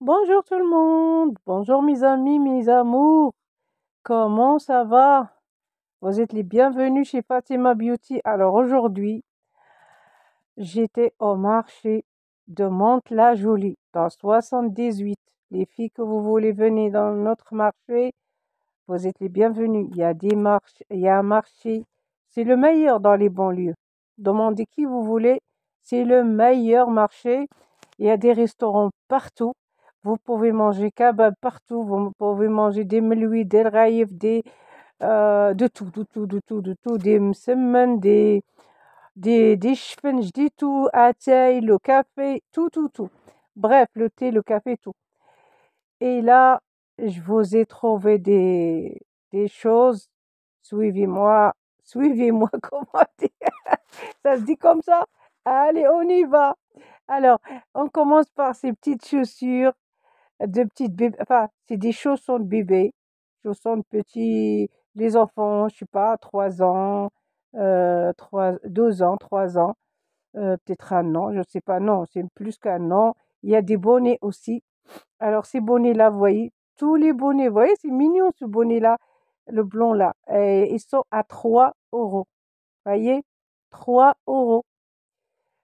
Bonjour tout le monde, bonjour mes amis, mes amours, comment ça va? Vous êtes les bienvenus chez Fatima Beauty. Alors aujourd'hui, j'étais au marché de Mantes-la-Jolie dans 78. Les filles que vous voulez venir dans notre marché, vous êtes les bienvenus. Il y a des marches, il y a un marché, c'est le meilleur dans les banlieues. Demandez qui vous voulez, c'est le meilleur marché. Il y a des restaurants partout. Vous pouvez manger kebab partout. Vous pouvez manger des melouis, des raïf, de tout, de tout, de tout, de tout. Des msemen, des chfenj, des tout, ataï, le café, tout, tout, tout. Bref, le thé, le café, tout. Et là, je vous ai trouvé des choses. Suivez-moi, suivez-moi, comment dire? Ça se dit comme ça? Allez, on y va. Alors, on commence par ces petites chaussures de petites bébés. Enfin, c'est des chaussons de bébé, chaussons de petits, les enfants, je sais pas, 3 ans, 2 ans, 3 ans, peut-être un an, je sais pas. Non, c'est plus qu'un an. Il y a des bonnets aussi. Alors, ces bonnets-là, vous voyez, tous les bonnets, vous voyez, c'est mignon ce bonnet-là, le blond là. Et ils sont à 3 euros. Voyez, 3 euros.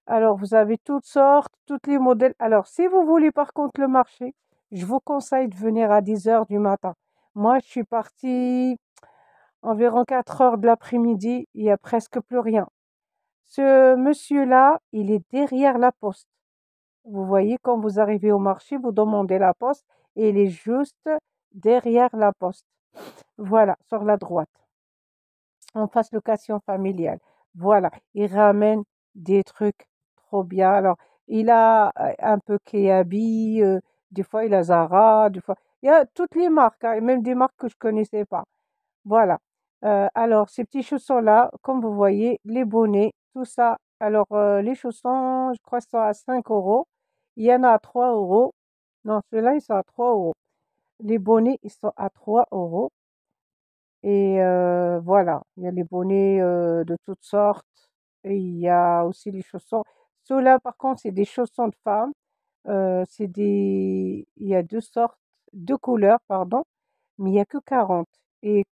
Alors, vous avez toutes sortes, tous les modèles. Alors, si vous voulez par contre le marché, je vous conseille de venir à 10 heures du matin. Moi, je suis partie environ 4 heures de l'après-midi, il y a presque plus rien. Ce monsieur-là, il est derrière la poste. Vous voyez, quand vous arrivez au marché, vous demandez la poste et il est juste derrière la poste. Voilà, sur la droite, en face location familiale. Voilà, il ramène des trucs trop bien. Alors, il a un peu Kiabi, des fois il a Zara, des fois il y a toutes les marques, hein, et même des marques que je connaissais pas. Voilà. Alors, ces petits chaussons-là, comme vous voyez, les bonnets, tout ça. Alors, les chaussons, je crois, sont à 5 euros. Il y en a à 3 euros. Non, ceux-là, ils sont à 3 euros. Les bonnets, ils sont à 3 euros. Et voilà, il y a les bonnets de toutes sortes. Et il y a aussi les chaussons. Ceux-là, par contre, c'est des chaussons de femmes. Il y a deux sortes, deux couleurs, pardon, mais il n'y a que 40. Et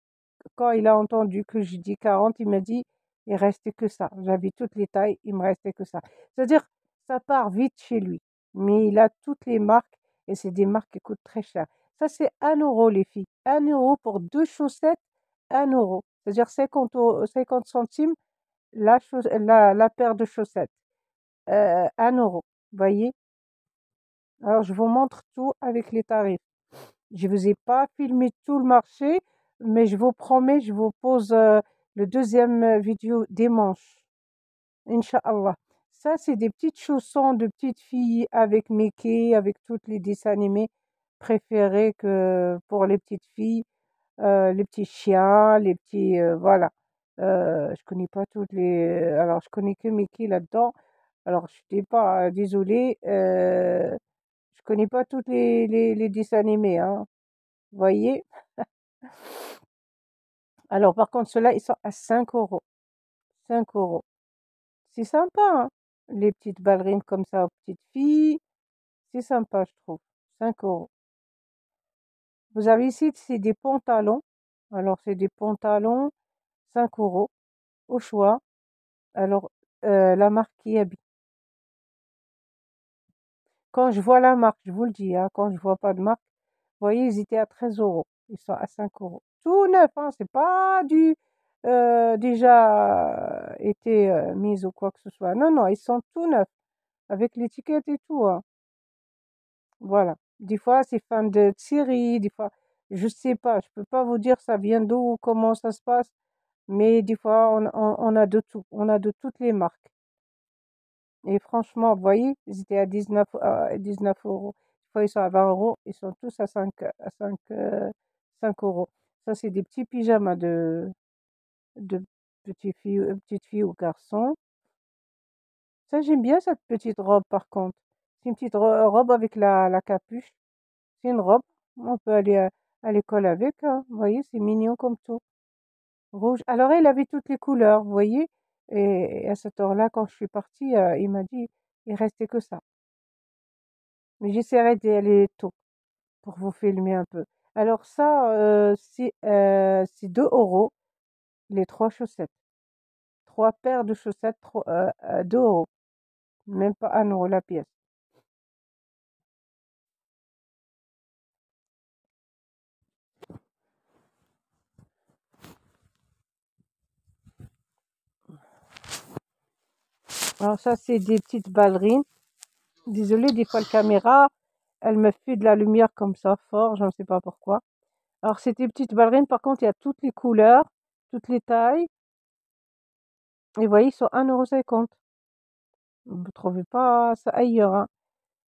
quand il a entendu que je dis 40, il m'a dit, il restait que ça. J'avais toutes les tailles, il me restait que ça. C'est-à-dire, ça part vite chez lui. Mais il a toutes les marques et c'est des marques qui coûtent très cher. Ça, c'est 1 euro, les filles. 1 euro pour deux chaussettes, 1 euro. C'est-à-dire 50 centimes la paire de chaussettes. 1 euro. Vous voyez? Alors, je vous montre tout avec les tarifs. Je vous ai pas filmé tout le marché, mais je vous promets, je vous pose le deuxième vidéo dimanche. Inch'Allah. Ça, c'est des petites chaussons de petites filles avec Mickey, avec toutes les dessins animés préférés que pour les petites filles, les petits chiens, les petits, voilà. Je connais pas toutes les, alors je connais que Mickey là-dedans. Alors, je n'étais pas, désolée, je connais pas toutes les dessins animés, hein. Vous voyez? Alors, par contre, ceux-là, ils sont à 5 euros. 5 euros. C'est sympa, hein? Les petites ballerines comme ça aux petites filles. C'est sympa, je trouve. 5 euros. Vous avez ici, c'est des pantalons. Alors, c'est des pantalons, 5 euros, au choix. Alors, la marque qui habite. Quand je vois la marque, je vous le dis, hein, quand je vois pas de marque, vous voyez, ils étaient à 13 euros. Ils sont à 5 euros. Tout neuf, hein, c'est pas du déjà été mis ou quoi que ce soit. Non, non, ils sont tout neufs, avec l'étiquette et tout, hein. Voilà. Des fois, c'est fin de série, des fois, je sais pas, je peux pas vous dire ça vient d'où, comment ça se passe, mais des fois, on a de tout, on a de toutes les marques. Et franchement, vous voyez, ils étaient à 19 euros. Des fois, ils sont à 20 euros, ils sont tous à 5 euros. Ça, c'est des petits pyjamas de petites filles ou garçons. Ça, j'aime bien cette petite robe, par contre. C'est une petite robe avec la capuche. C'est une robe. On peut aller à l'école avec, hein. Vous voyez, c'est mignon comme tout. Rouge. Alors, elle avait toutes les couleurs, vous voyez. Et à cette heure-là, quand je suis partie, il m'a dit, il restait que ça. Mais j'essaierai d'y aller tôt pour vous filmer un peu. Alors ça, c'est 2 € les 3 chaussettes. 3 paires de chaussettes, 2 €. Même pas 1 € la pièce. Alors ça, c'est des petites ballerines. Désolée, des fois, la caméra, elle me fait de la lumière comme ça, fort, je ne sais pas pourquoi. Alors, c'est des petites ballerines, par contre, il y a toutes les couleurs, toutes les tailles. Et vous voyez, ils sont 1,50 €. Vous ne trouvez pas ça ailleurs, hein.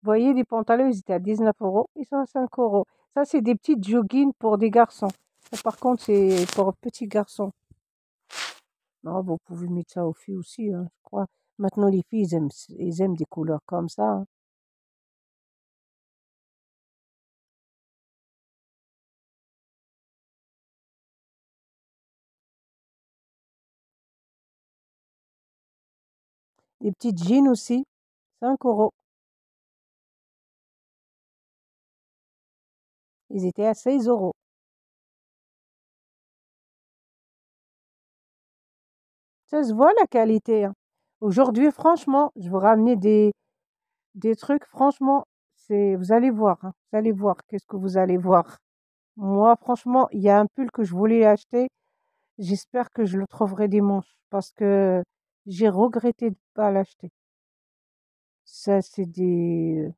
Vous voyez, les pantalons, ils étaient à 19 €, ils sont à 5 €. Ça, c'est des petites joggings pour des garçons. Ça, par contre, c'est pour petits garçons. Non, vous pouvez mettre ça aux filles aussi, hein, je crois. Maintenant, les filles, ils aiment des couleurs comme ça, hein. Des petites jeans aussi, 5 €. Ils étaient à 16 €. Ça se voit la qualité, hein. Aujourd'hui, franchement, je vous ramener des trucs, franchement, vous allez voir, hein. Vous allez voir, qu'est-ce que vous allez voir. Moi, franchement, il y a un pull que je voulais acheter. J'espère que je le trouverai dimanche parce que j'ai regretté de pas l'acheter. Ça, c'est des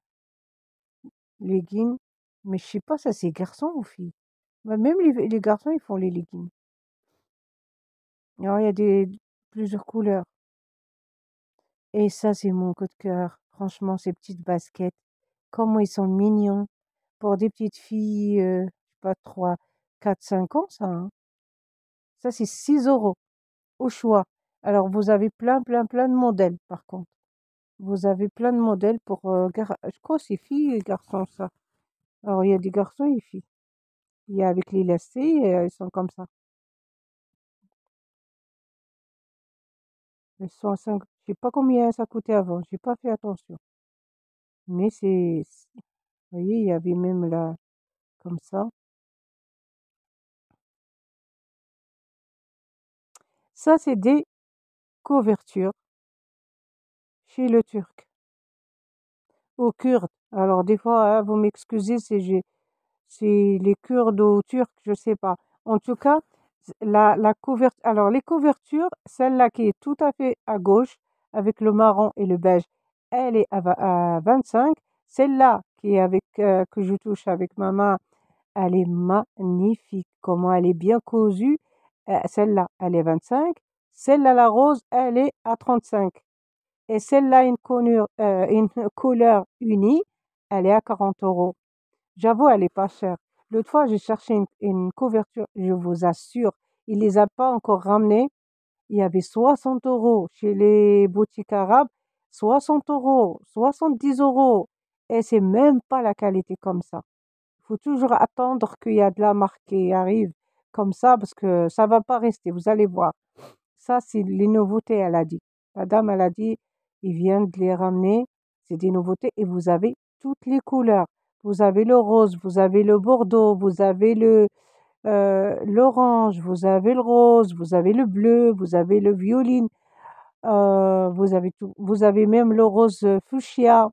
leggings, mais je sais pas, ça c'est garçon ou fille? Bah, même les garçons, ils font les leggings. Alors, il y a plusieurs couleurs. Et ça, c'est mon coup de cœur. Franchement, ces petites baskets, comment ils sont mignons. Pour des petites filles, je sais pas, 3, 4, 5 ans, ça, hein. Ça, c'est 6 € au choix. Alors, vous avez plein, plein, plein de modèles, par contre. Vous avez plein de modèles pour, je crois que c'est filles et garçons, ça. Alors, il y a des garçons et des filles. Il y a avec les lacets, ils sont comme ça. Ils sont à 5. Je sais pas combien ça coûtait avant, j'ai pas fait attention. Mais vous voyez, il y avait même là, comme ça. Ça, c'est des couvertures chez le Turc, aux Kurdes. Alors, des fois, hein, vous m'excusez, c'est les Kurdes ou Turcs, je sais pas. En tout cas, la couverture, alors les couvertures, celle-là qui est tout à fait à gauche, avec le marron et le beige, elle est à 25. Celle-là qui est que je touche avec ma main, elle est magnifique. Comment elle est bien cousue. Celle-là, elle est 25. Celle-là, la rose, elle est à 35. Et celle-là, une couleur unie, elle est à 40 €. J'avoue, elle est pas chère. L'autre fois, j'ai cherché une couverture, je vous assure, il les a pas encore ramenées. Il y avait 60 € chez les boutiques arabes, 60 €, 70 €. Et c'est même pas la qualité comme ça. Il faut toujours attendre qu'il y a de la marque qui arrive comme ça parce que ça va pas rester, vous allez voir. Ça, c'est les nouveautés, elle a dit. La dame, elle a dit, ils viennent de les ramener, c'est des nouveautés et vous avez toutes les couleurs. Vous avez le rose, vous avez le bordeaux, vous avez l'orange, vous avez le rose, vous avez le bleu, vous avez le violine, vous avez tout. Vous avez même le rose fuchsia.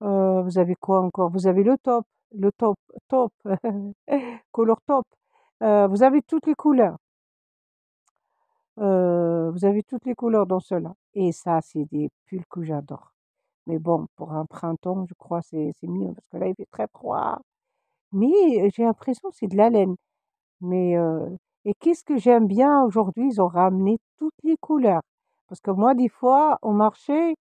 Vous avez quoi encore? Vous avez le top, couleur top. Vous avez toutes les couleurs. Vous avez toutes les couleurs dans ceux-là. Et ça, c'est des pulls que j'adore. Mais bon, pour un printemps, je crois c'est mieux parce que là, il fait très froid. Mais j'ai l'impression que c'est de la laine. Mais et qu'est-ce que j'aime bien aujourd'hui, ils ont ramené toutes les couleurs. Parce que moi, des fois, au marché,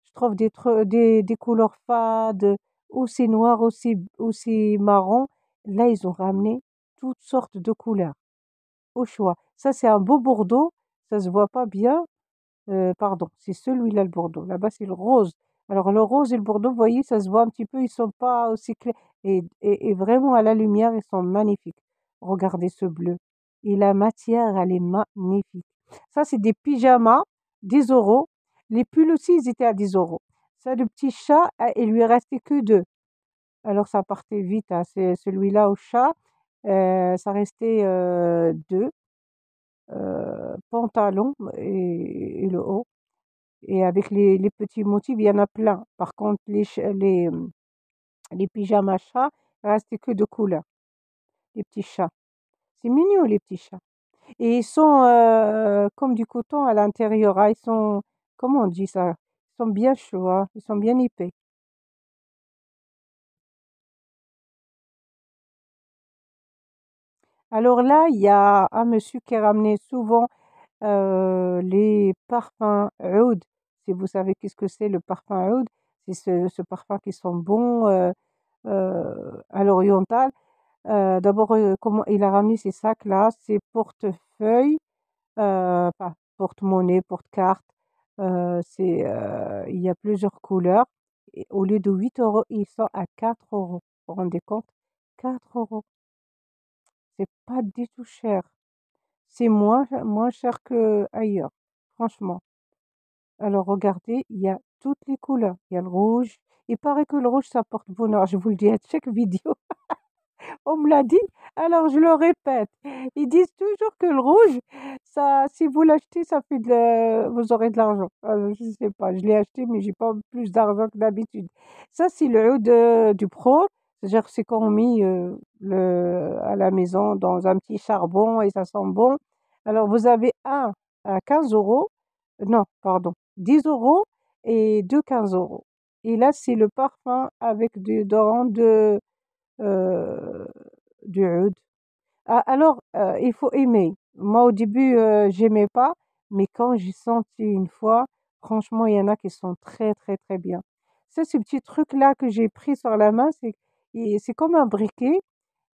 je trouve des couleurs fades, ou c'est noir, ou c'est marron. Là, ils ont ramené toutes sortes de couleurs au choix. Ça, c'est un beau bordeaux, ça se voit pas bien. Pardon, c'est celui-là le bordeaux. Là-bas, c'est le rose. Alors le rose et le bordeaux, vous voyez, ça se voit un petit peu, ils sont pas aussi clairs. Et vraiment, à la lumière, ils sont magnifiques. Regardez ce bleu. Et la matière, elle est magnifique. Ça, c'est des pyjamas, 10 €. Les pulls aussi, ils étaient à 10 €. Ça, le petit chat, il lui restait que deux. Alors ça partait vite, hein. C'est celui-là au chat, ça restait, 2, pantalon et le haut et avec les petits motifs, il y en a plein. Par contre les pyjamas chats, il restait que 2 couleurs, les petits chats. C'est mignon les petits chats et ils sont, comme du coton à l'intérieur, hein. Ils sont comment on dit ça? Ils sont bien chauds, hein, ils sont bien épais. Alors là, il y a un monsieur qui ramenait souvent, les parfums oud. Si vous savez qu'est-ce que c'est le parfum oud? C'est ce parfum qui sent bon, à l'oriental. D'abord, comment il a ramené ces sacs-là, ces portefeuilles, enfin porte-monnaie, porte-carte, il y a plusieurs couleurs et au lieu de 8 €, ils sont à 4 €. Vous vous rendez compte? 4 €, c'est pas du tout cher. C'est moins cher qu'ailleurs, franchement. Alors regardez, il y a toutes les couleurs. Il y a le rouge. Il paraît que le rouge, ça porte bonheur. Je vous le dis à chaque vidéo. On me l'a dit, alors je le répète. Ils disent toujours que le rouge, ça, si vous l'achetez, ça fait vous aurez de l'argent. Je sais pas, je l'ai acheté, mais j'ai pas plus d'argent que d'habitude. Ça, c'est le oud du pro. C'est-à-dire, c'est quand on met à la maison dans un petit charbon et ça sent bon. Alors, vous avez un à 15 €, non, pardon, 10 € et deux 15 €. Et là, c'est le parfum avec du dedans heu, du oud. Ah alors, il faut aimer. Moi, au début, j'aimais pas, mais quand j'ai senti une fois, franchement, il y en a qui sont très, très, très bien. C'est ce petit truc-là que j'ai pris sur la main, c'est comme un briquet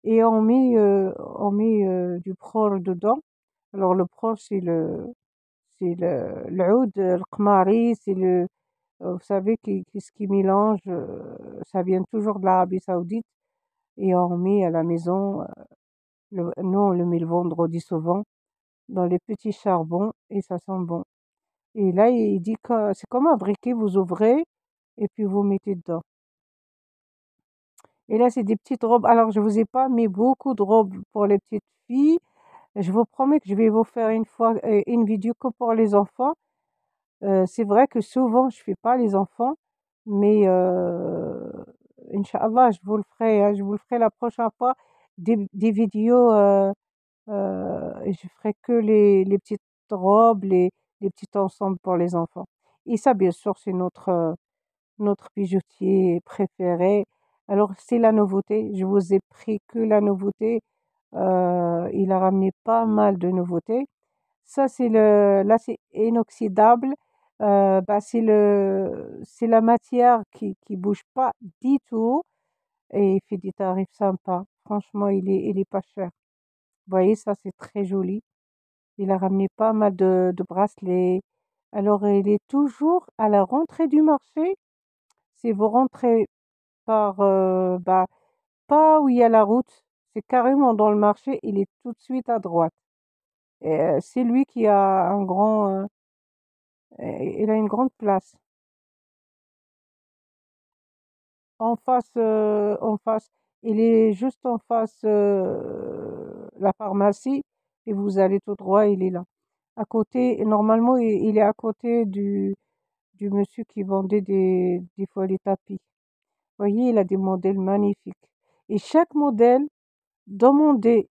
et on met du prol dedans. Alors le prol, c'est le oud le qmari, vous savez qu'est-ce qui mélange, ça vient toujours de l'Arabie Saoudite et on met à la maison, nous, on le met le vendredi souvent dans les petits charbons et ça sent bon. Et là, il dit que c'est comme un briquet, vous ouvrez et puis vous mettez dedans. Et là, c'est des petites robes. Alors, je vous ai pas mis beaucoup de robes pour les petites filles. Je vous promets que je vais vous faire une fois une vidéo que pour les enfants. C'est vrai que souvent, je fais pas les enfants, mais Inch'Allah, je vous le ferai, hein, je vous le ferai la prochaine fois, des vidéos. Et je ferai que les petites robes, les petits ensembles pour les enfants. Et ça, bien sûr, c'est notre bijoutier préféré. Alors, c'est la nouveauté. Je vous ai pris que la nouveauté. Il a ramené pas mal de nouveautés. Ça, là, c'est inoxydable. Bah, c'est la matière qui bouge pas du tout et il fait des tarifs sympas. Franchement, il est pas cher. Vous voyez, ça, c'est très joli. Il a ramené pas mal de bracelets. Alors, il est toujours à la rentrée du marché. Si vous rentrez par, bah, pas où il y a la route, c'est carrément dans le marché, il est tout de suite à droite. Et c'est lui qui a il a une grande place. En face, il est juste en face, la pharmacie et vous allez tout droit, il est là. À côté, normalement, il est à côté du monsieur qui vendait des fois les tapis. Vous voyez, il a des modèles magnifiques. Et chaque modèle, demandez,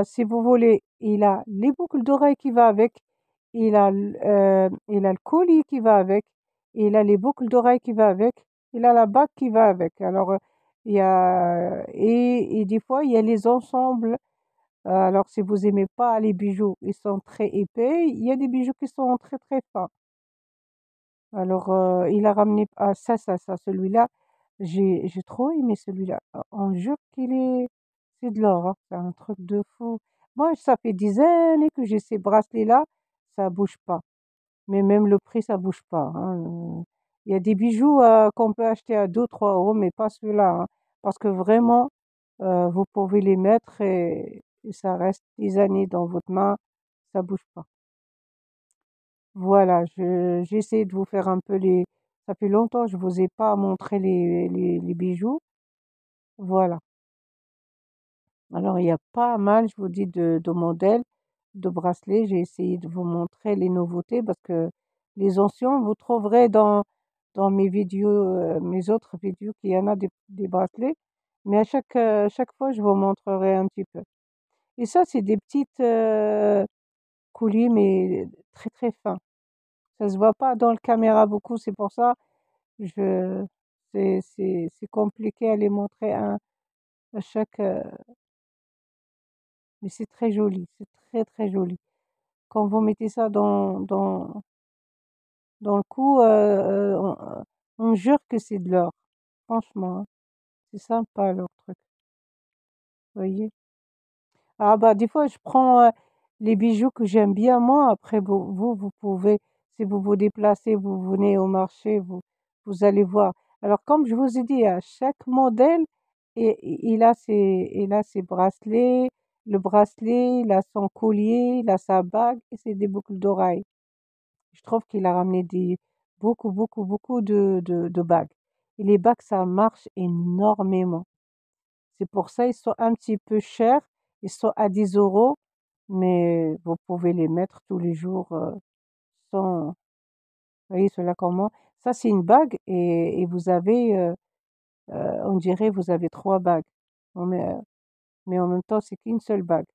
si vous voulez, il a les boucles d'oreilles qui va avec, il a le collier qui va avec, il a les boucles d'oreilles qui va avec, il a la bague qui va avec. Alors, il y a et des fois, il y a les ensembles. Alors si vous aimez pas les bijoux, ils sont très épais, il y a des bijoux qui sont très, très fins. Alors, il a ramené ça, celui-là, j'ai trop aimé celui-là. On jure c'est de l'or, hein, c'est un truc de fou. Moi, ça fait des années que j'ai ces bracelets-là, ça bouge pas. Mais même le prix, ça bouge pas, hein. Il y a des bijoux, qu'on peut acheter à 2 3 €, mais pas ceux-là, hein. Parce que vraiment, vous pouvez les mettre et ça reste des années dans votre main, ça bouge pas. Voilà, j'ai essayé de vous faire un peu ça fait longtemps que je vous ai pas montré les bijoux. Voilà. Alors il y a pas mal, je vous dis, de modèles de bracelets. J'ai essayé de vous montrer les nouveautés parce que les anciens, vous trouverez dans mes vidéos, mes autres vidéos qu'il y en a des bracelets, mais à chaque fois, je vous montrerai un petit peu. Et ça, c'est des petites, colliers, mais très, très fins. Ça se voit pas dans le caméra beaucoup, c'est pour ça, je c'est compliqué à les montrer à chaque, mais c'est très joli, c'est très, très joli. Quand vous mettez ça dans le cou, on jure que c'est de l'or. Franchement, hein. C'est sympa leur truc, vous voyez? Ah bah, des fois, je prends, les bijoux que j'aime bien moi, après vous pouvez, si vous vous déplacez, vous venez au marché, vous allez voir. Alors comme je vous ai dit, à chaque modèle, il a ses bracelets, le bracelet, il a son collier, il a sa bague et c'est des boucles d'oreilles. Je trouve qu'il a ramené beaucoup, beaucoup, beaucoup de bagues. Et les bagues, ça marche énormément. C'est pour ça ils sont un petit peu chers. Ils sont à 10 €, mais vous pouvez les mettre tous les jours sans. Vous voyez cela comment? Ça, c'est une bague et vous avez, on dirait, vous avez trois bagues. Mais en même temps, c'est qu'une seule bague.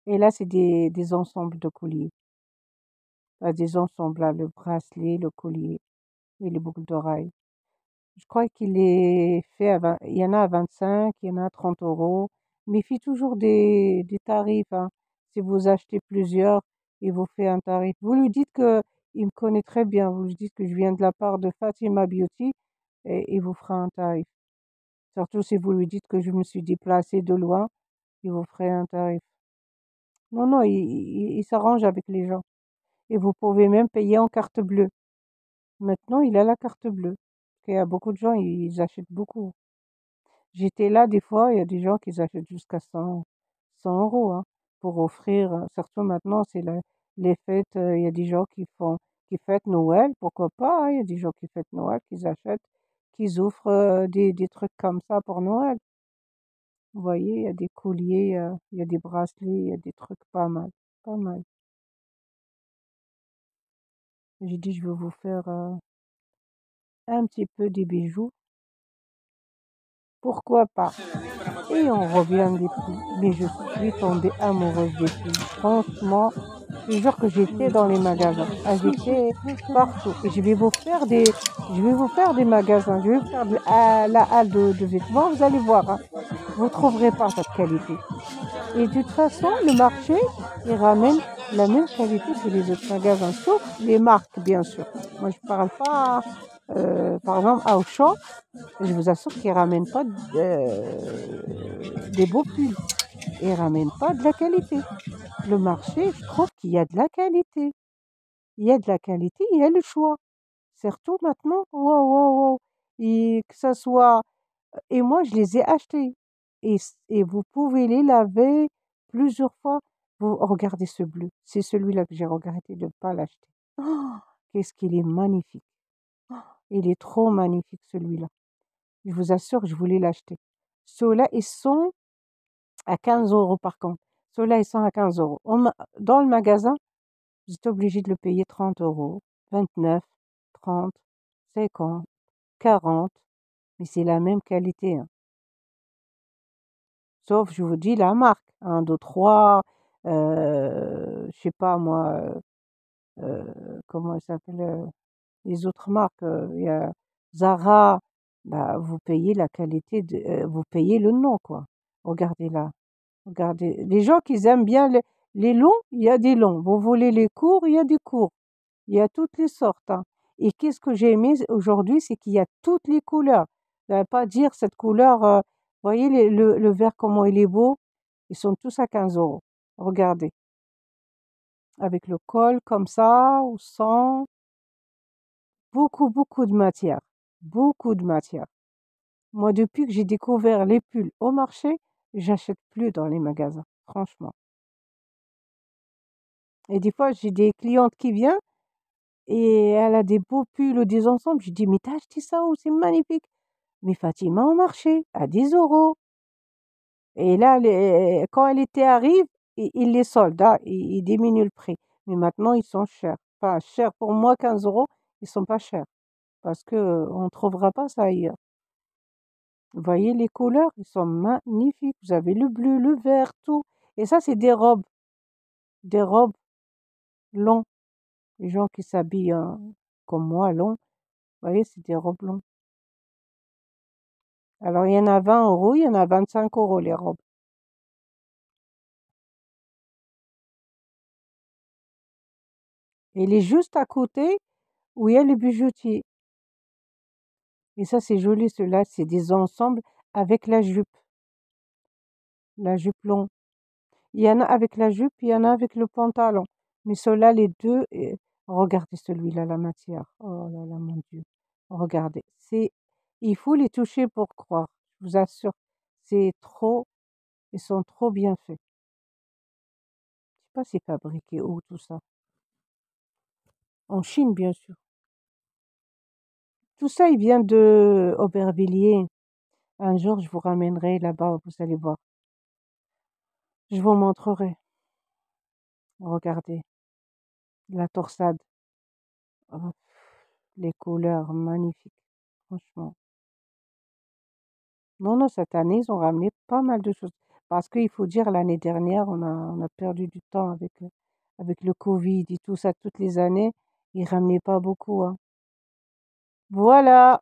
Et là, c'est des ensembles de colliers. Des ensembles, là, le bracelet, le collier et les boucles d'oreilles. Je crois qu'il est fait à 20, il y en a à 25, il y en a à 30 €. Mais il fait toujours des tarifs, hein. Si vous achetez plusieurs, il vous fait un tarif. Vous lui dites que il me connaît très bien. Vous lui dites que je viens de la part de Fatima Beauty et il vous fera un tarif. Surtout si vous lui dites que je me suis déplacée de loin, il vous ferait un tarif. Non, non, il s'arrange avec les gens. Et vous pouvez même payer en carte bleue. Maintenant, il a la carte bleue. Parce qu'il y a beaucoup de gens, ils achètent beaucoup. J'étais là des fois, il y a des gens qui achètent jusqu'à 100 €, hein, pour offrir, surtout maintenant, c'est les fêtes, il y a des gens qui fêtent Noël, pourquoi pas, hein, il y a des gens qui fêtent Noël, qui offrent, des trucs comme ça pour Noël. Vous voyez, il y a des colliers, il y a des bracelets, il y a des trucs pas mal, pas mal. J'ai dit: «Je vais vous faire, un petit peu des bijoux, pourquoi pas?» Et on revient des filles. Mais je suis tombée amoureuse des filles. Franchement, je te jure que j'étais dans les magasins. Ah, j'étais partout. Et je vais vous faire des magasins. Je vais vous faire la halle de vêtements. Vous allez voir, hein. Vous trouverez pas cette qualité. Et de toute façon, le marché, il ramène la même qualité que les autres magasins, sauf les marques, bien sûr. Moi, je parle pas, par exemple, à Auchan, je vous assure qu'ils ramènent pas des beaux pulls. Ils ramènent pas de la qualité. Le marché, je trouve qu'il y a de la qualité. Il y a de la qualité, il y a le choix. Surtout maintenant, waouh, waouh, waouh. Et que ça soit. Et moi, je les ai achetés. Et vous pouvez les laver plusieurs fois. Regardez ce bleu. C'est celui-là que j'ai regretté de ne pas l'acheter. Oh, qu'est-ce qu'il est magnifique. Oh, il est trop magnifique, celui-là. Je vous assure, je voulais l'acheter. Ceux-là, ils sont à 15 € par contre. Ceux-là, ils sont à 15 €. Dans le magasin, vous êtes obligé de le payer 30 €, 29, 30, 50, 40, mais c'est la même qualité, hein. Sauf, je vous dis, la marque. 1, 2, 3, je sais pas moi, comment elle s'appelle, les autres marques, il y a Zara, bah, vous payez la qualité vous payez le nom, quoi. Regardez là, regardez. Les gens qui aiment bien les longs, il y a des longs. Vous voulez les courts, il y a des courts. Il y a toutes les sortes, hein. Et qu'est-ce que j'ai aimé aujourd'hui, c'est qu'il y a toutes les couleurs. Ça veut pas dire cette couleur, voyez le vert comment il est beau? Ils sont tous à 15 €. Regardez, avec le col comme ça ou sans, beaucoup, beaucoup de matière, beaucoup de matière. Moi, depuis que j'ai découvert les pulls au marché, j'achète plus dans les magasins, franchement. Et des fois, j'ai des clientes qui viennent et elle a des beaux pulls ou des ensembles. Je dis: «Mais t'as acheté ça où? C'est magnifique!» Mais Fatima au marché, à 10 €. Et là, quand l'été arrive, ils les soldent, hein, ils diminuent le prix. Mais maintenant, ils sont chers. Enfin, chers pour moi, 15 €, ils sont pas chers. Parce que on ne trouvera pas ça ailleurs. Vous voyez les couleurs, ils sont magnifiques. Vous avez le bleu, le vert, tout. Et ça, c'est des robes longues. Les gens qui s'habillent comme moi, longs, vous voyez, c'est des robes longues. Alors, il y en a 20 €, il y en a 25 € les robes. Et il est juste à côté où il y a les bijoutiers. Et ça, c'est joli, ceux-là, c'est des ensembles avec la jupe longue. Il y en a avec la jupe, il y en a avec le pantalon. Mais ceux-là, les deux, regardez celui-là, la matière. Oh là là, mon Dieu. Regardez, il faut les toucher pour croire. Je vous assure, ils sont trop bien faits. Je sais pas c'est fabriqué où tout ça. En Chine, bien sûr. Tout ça, il vient de Aubervilliers. Un jour, je vous ramènerai là-bas, vous allez voir. Je vous montrerai. Regardez, la torsade. Oh, les couleurs magnifiques, franchement. Non, non, cette année, ils ont ramené pas mal de choses. Parce qu'il faut dire, l'année dernière, on a perdu du temps avec le Covid et tout ça, toutes les années. Ils ramenaient pas beaucoup, hein. Voilà.